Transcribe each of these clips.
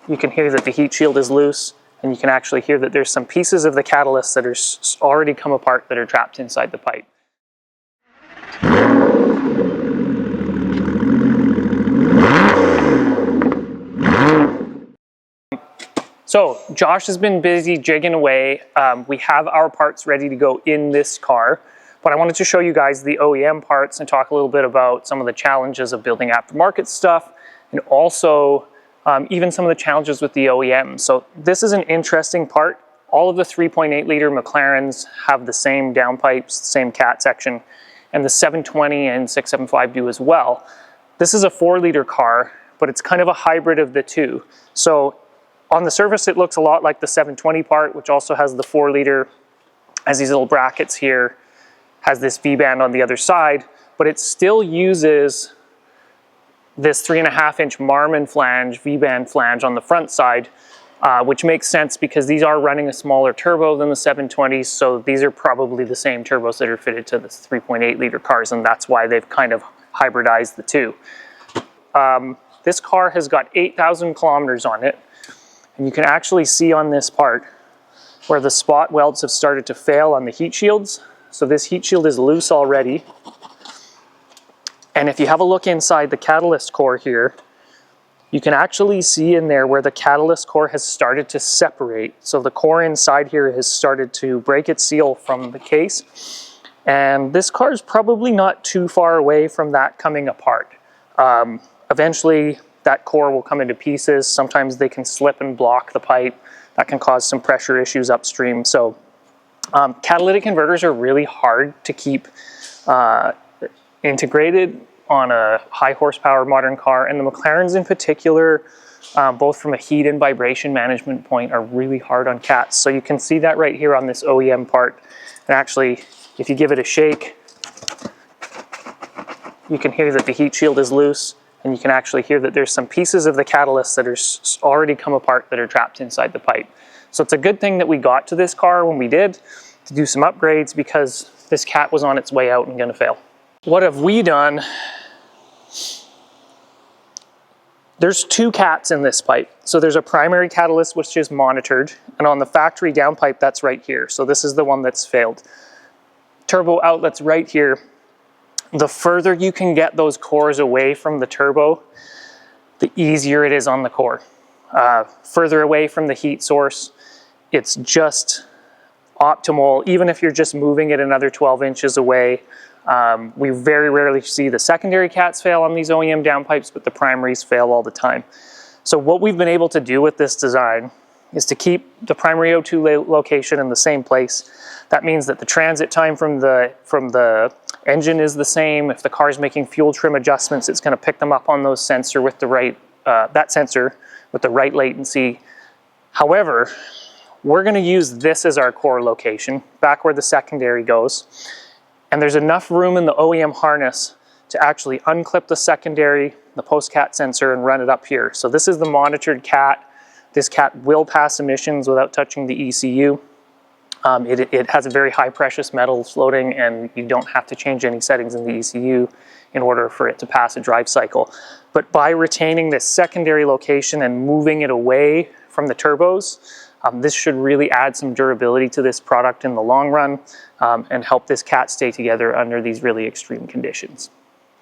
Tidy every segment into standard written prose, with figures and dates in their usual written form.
you can hear that the heat shield is loose, and you can actually hear that there's some pieces of the catalyst that are already come apart that are trapped inside the pipe. So Josh has been busy jigging away. We have our parts ready to go in this car, but I wanted to show you guys the OEM parts and talk a little bit about some of the challenges of building aftermarket stuff, and also even some of the challenges with the OEM. So this is an interesting part. All of the 3.8 liter McLarens have the same downpipes, the same cat section, and the 720 and 675 do as well. This is a 4 liter car, but it's kind of a hybrid of the two. So on the surface, it looks a lot like the 720 part, which also has the 4 liter, has these little brackets here, has this V-band on the other side, but it still uses this 3.5-inch Marmon flange, V-band flange on the front side, which makes sense because these are running a smaller turbo than the 720s, so these are probably the same turbos that are fitted to the 3.8 liter cars, and that's why they've kind of hybridized the two. This car has got 8,000 kilometers on it, and you can actually see on this part where the spot welds have started to fail on the heat shields. So this heat shield is loose already. And if you have a look inside the catalyst core here, you can actually see in there where the catalyst core has started to separate. So the core inside here has started to break its seal from the case. And this car is probably not too far away from that coming apart. Eventually, that core will come into pieces. Sometimes they can slip and block the pipe. That can cause some pressure issues upstream. So catalytic converters are really hard to keep integrated on a high horsepower modern car, and the McLarens in particular, both from a heat and vibration management point, are really hard on cats. So you can see that right here on this OEM part. And actually, if you give it a shake, you can hear that the heat shield is loose, and you can actually hear that there's some pieces of the catalyst that are already come apart that are trapped inside the pipe. So it's a good thing that we got to this car when we did to do some upgrades, because this cat was on its way out and gonna fail. What have we done? There's two cats in this pipe. So there's a primary catalyst which is monitored, and on the factory downpipe that's right here. So this is the one that's failed. Turbo outlet's right here. The further you can get those cores away from the turbo, the easier it is on the core. Further away from the heat source, it's just optimal. Even if you're just moving it another 12 inches away, we very rarely see the secondary cats fail on these OEM downpipes, but the primaries fail all the time. So what we've been able to do with this design is to keep the primary O2 location in the same place. That means that the transit time from the engine is the same. If the car is making fuel trim adjustments, it's going to pick them up on those sensor with the right that sensor with the right latency. However, we're going to use this as our core location, back where the secondary goes. And there's enough room in the OEM harness to actually unclip the secondary, the post-cat sensor, and run it up here. So this is the monitored cat. This cat will pass emissions without touching the ECU. It has a very high precious metals loading, and you don't have to change any settings in the ECU in order for it to pass a drive cycle. But by retaining this secondary location and moving it away from the turbos, this should really add some durability to this product in the long run, and help this cat stay together under these really extreme conditions.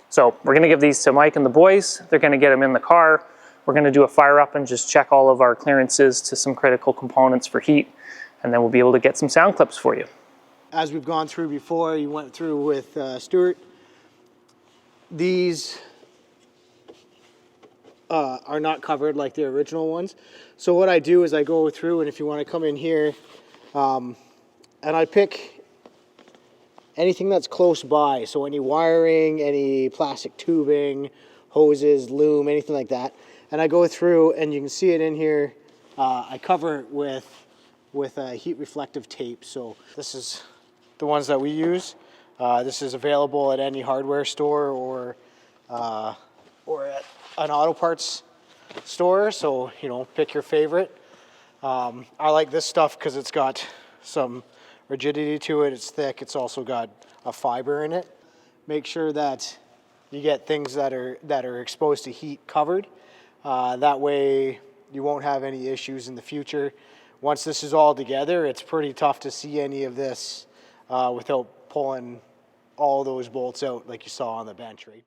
So we're going to give these to Mike and the boys. They're going to get them in the car. We're going to do a fire up and just check all of our clearances to some critical components for heat, and then we'll be able to get some sound clips for you. As we've gone through before, you went through with Stuart, these are not covered like the original ones. So what I do is I go through, and if you want to come in here, and I pick anything that's close by. So any wiring, any plastic tubing, hoses, loom, anything like that. And I go through, and you can see it in here. I cover it with a heat reflective tape. So this is the ones that we use. This is available at any hardware store or at an auto parts store. So, you know, pick your favorite. I like this stuff because it's got some rigidity to it. It's thick. It's also got a fiber in it. Make sure that you get things that are exposed to heat covered. That way you won't have any issues in the future. Once this is all together, it's pretty tough to see any of this without pulling all those bolts out like you saw on the bench, right?